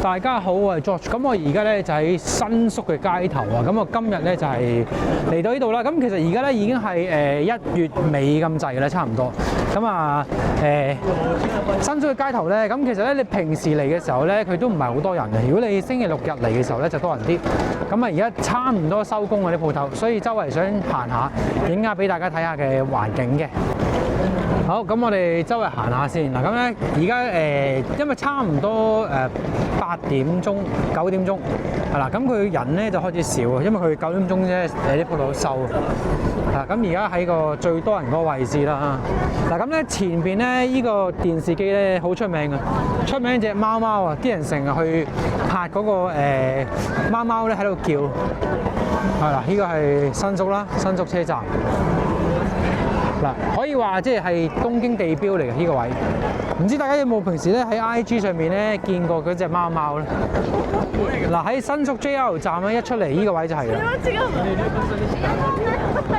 大家好，我係 George。咁我而家咧就喺新宿嘅街頭啊。咁我今日咧就係嚟到呢度啦。咁其實而家咧已經係1月尾咁滯啦，差唔多。咁啊新宿嘅街頭咧，咁其實咧你平時嚟嘅時候咧，佢都唔係好多人嘅。如果你星期六日嚟嘅時候咧，就多人啲。咁啊而家差唔多收工嗰啲鋪頭，所以周圍想行下，影下俾大家睇下嘅環境嘅。好，咁我哋周圍行下先嗱。咁咧而家因為差唔多8點鐘、9點鐘係啦，咁佢人咧就開始少啊，因為佢9點鐘啫，啲鋪頭收啊。咁而家喺個最多人嗰個位置啦。嗱，咁咧前邊咧依個電視機咧好出名嘅，出名隻貓貓啊，啲人成日去拍嗰個貓貓咧喺度叫係啦。呢個係新宿啦，新宿車站。嗱，可以話即係東京地標嚟嘅呢個位，唔知大家有冇平時咧喺 IG 上面咧見過嗰隻貓貓咧？嗱，喺新宿 JR 站咧一出嚟呢個位就係啦。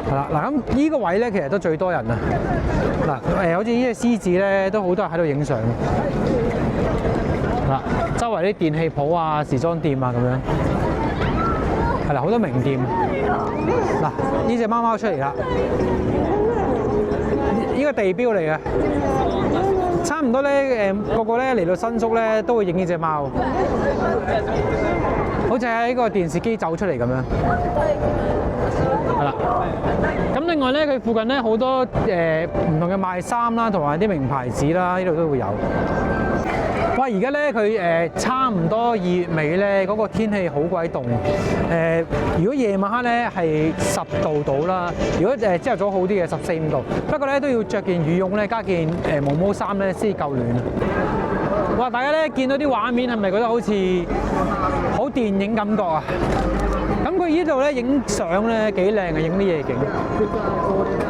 係啦，嗱，咁呢個位咧其實都最多人啊。嗱，好似呢隻獅子咧都好多人喺度影相。嗱，周圍啲電器鋪啊、時裝店啊咁樣，係啦，好多名店。嗱，呢隻貓貓出嚟啦。呢個地標嚟嘅，差唔多咧個個咧嚟到新宿咧都會影呢隻貓，好似喺個電視機走出嚟咁樣。係啦，咁另外咧佢附近咧好多唔同嘅賣衫啦，同埋啲名牌子啦，呢度都會有。哇！而家咧佢差唔多2月尾咧，嗰個天氣好鬼凍。如果夜晚黑咧係10度到啦，如果朝頭早好啲嘅14、15度，不過咧都要着件羽絨咧，加件毛毛衫咧先夠暖。哇！大家咧見到啲畫面係咪覺得好似好電影感覺啊？咁佢呢度咧影相咧幾靚嘅，影啲夜景，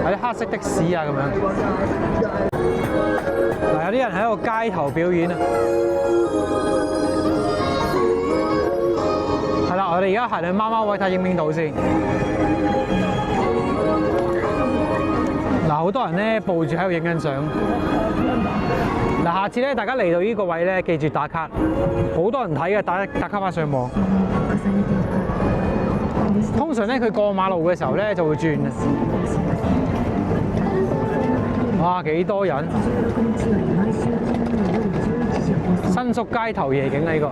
有啲黑色的士啊咁樣。嗱，有啲人喺個街頭表演啊！係啦，我哋而家行去貓貓位睇影唔影到先。嗱，好多人咧抱住喺度影緊相。嗱，下次咧大家嚟到呢個位咧，記住打卡，好多人睇嘅，打卡翻上網。通常咧佢過馬路嘅時候咧就會轉。哇！幾多人？新宿街頭夜景啊！呢個。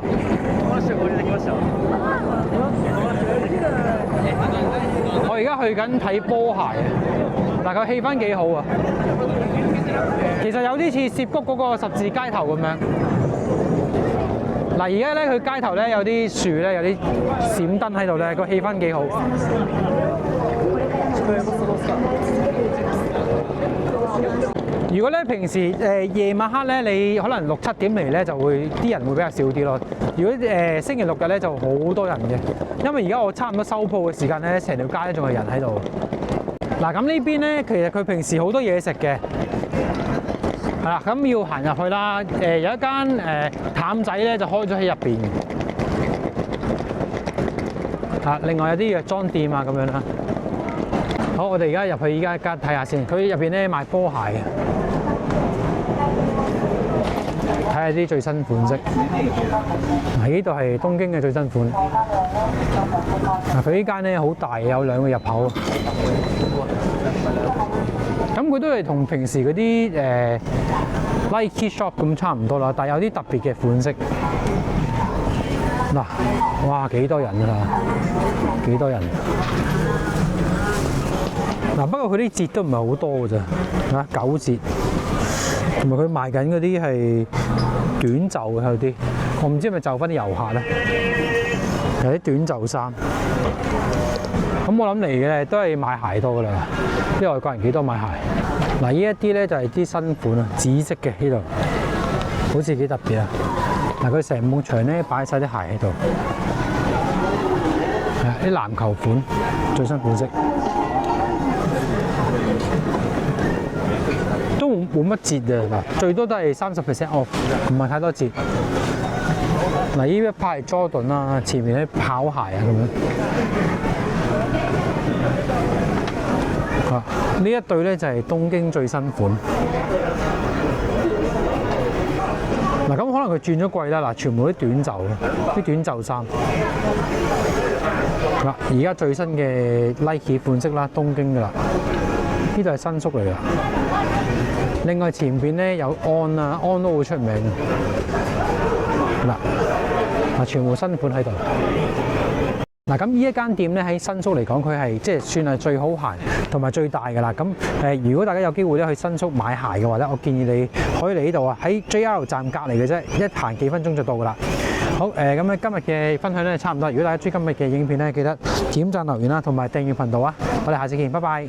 我而家去緊睇波鞋啊！但係個氣氛幾好啊！其實有啲似涉谷嗰個十字街頭咁樣。嗱，而家咧佢街頭咧有啲樹咧，有啲閃燈喺度咧，個氣氛幾好。如果咧平時夜晚黑咧，你可能6、7點嚟咧，就會啲人會比較少啲咯。如果星期六日咧，就好多人嘅，因為而家我差唔多收鋪嘅時間咧，成條街咧仲係人喺度。嗱，咁呢邊咧，其實佢平時好多嘢食嘅，係啦，咁要行入去啦。有一間譚仔咧就開咗喺入邊嘅，另外有啲藥妝店啊咁樣啦。好，我哋而家入去依家一間睇下先。佢入邊咧賣波鞋嘅，睇下啲最新款式。嗱，呢度係東京嘅最新款。嗱，佢呢間咧好大，有2個入口。咁佢都係同平時嗰啲Nike shop 咁差唔多啦，但係有啲特別嘅款式。嗱，哇，幾多人啊！幾多人？嗱，不過佢啲折都唔係好多㗎咋，嚇9折，同埋佢賣緊嗰啲係短袖嘅有啲，我唔知係咪就翻啲遊客咧，有啲短袖衫。咁我諗嚟嘅都係買鞋多㗎啦，啲外國人幾多買鞋。嗱，呢一啲咧就係啲新款啊，紫色嘅呢度，好似幾特別啊！嗱，佢成埲牆咧擺晒啲鞋喺度，係啲籃球款最新款式。都冇乜折啊！嗱，最多都係30% off， 唔係太多折。嗱，呢一派係 Jordan 啦，前面啲跑鞋啊咁樣。啊，呢一對咧就係東京最新款。嗱，咁可能佢轉咗季啦，嗱，全部啲短袖衫。嗱，而家最新嘅 Nike 款式啦，東京㗎啦，呢度係新宿嚟㗎。另外前邊咧有安啦，安都好出名。嗱，全部新款喺度。嗱，咁呢一間店咧喺新宿嚟講，佢係即係算係最好行同埋最大㗎啦。咁如果大家有機會咧去新宿買鞋嘅話咧，我建議你可以嚟呢度啊，喺 JR 站隔離嘅啫，一行幾分鐘就到㗎啦。好咁咧今日嘅分享咧差唔多。如果大家中意今日嘅影片咧，記得點讚留言啦，同埋訂閱頻道啊。我哋下次見，拜拜。